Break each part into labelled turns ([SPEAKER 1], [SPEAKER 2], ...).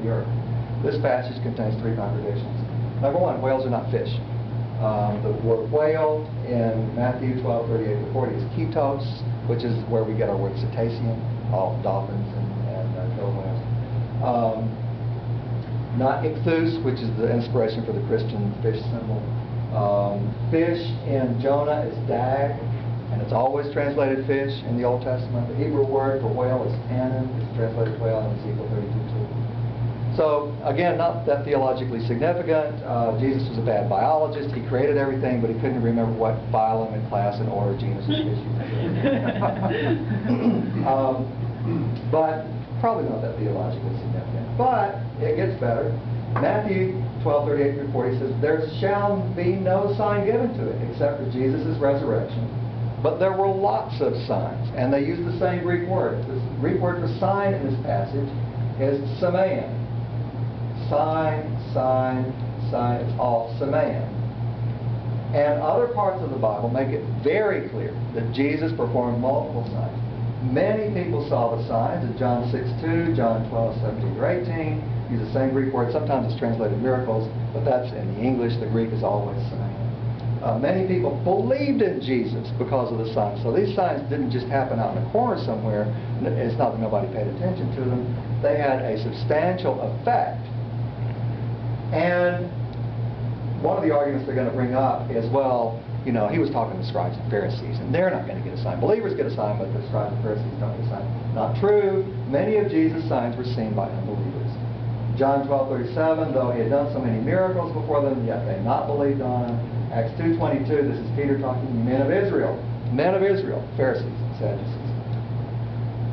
[SPEAKER 1] the earth. This passage contains three contradictions. Number one, whales are not fish. The word whale in Matthew 12:38-40 is ketos, which is where we get our word cetacean, all dolphins and killer whales. Not ichthus, which is the inspiration for the Christian fish symbol. Fish in Jonah is dag, and it's always translated fish in the Old Testament. The Hebrew word for whale is anan. It's translated whale in Ezekiel 32:2. So, again, not that theologically significant. Jesus was a bad biologist. He created everything, but he couldn't remember what phylum and class and order, genus, and species. But probably not that theologically significant. But it gets better. Matthew 12:38-40 says, "There shall be no sign given to it except for Jesus' resurrection." But there were lots of signs, and they use the same Greek word. The Greek word for sign in this passage is semeion. Sign, it's all semeion. And other parts of the Bible make it very clear that Jesus performed multiple signs. Many people saw the signs in John 6:2, John 12:17-18. Use the same Greek word. Sometimes it's translated miracles, but that's in the English. The Greek is always semeion. Many people believed in Jesus because of the signs. So these signs didn't just happen out in a corner somewhere. It's not that nobody paid attention to them. They had a substantial effect. And one of the arguments they're going to bring up is, well, you know, he was talking to scribes and Pharisees, and they're not going to get a sign. Believers get a sign, but the scribes and Pharisees don't get a sign. Not true. Many of Jesus' signs were seen by unbelievers. John 12:37, though he had done so many miracles before them, yet they not believed on him. Acts 2:22, this is Peter talking to men of Israel, Pharisees and Sadducees.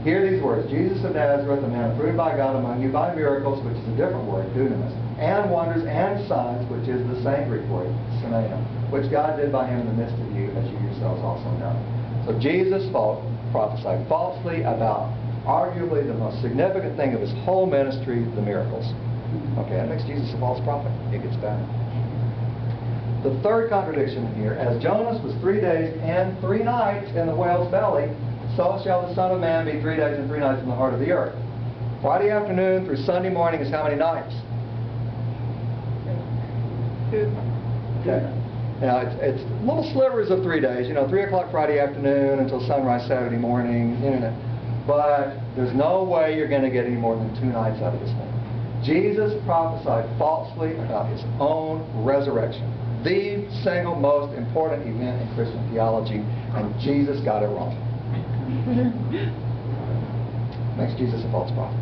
[SPEAKER 1] Hear these words: Jesus of Nazareth, a man approved by God among you by miracles, which is a different word, dunamis, and wonders and signs, which is the same Greek word, semeion, which God did by him in the midst of you, as you yourselves also know. So Jesus prophesied falsely about arguably the most significant thing of his whole ministry, the miracles. Okay, that makes Jesus a false prophet. It gets better. The third contradiction here, as Jonas was 3 days and 3 nights in the whale's belly, so shall the Son of Man be 3 days and 3 nights in the heart of the earth. Friday afternoon through Sunday morning is how many nights? 2. Okay. Now, it's little slivers of 3 days. You know, 3 o'clock Friday afternoon until sunrise Saturday morning. You know, but there's no way you're going to get any more than 2 nights out of this thing. Jesus prophesied falsely about his own resurrection. The single most important event in Christian theology, and Jesus got it wrong. Makes Jesus a false prophet.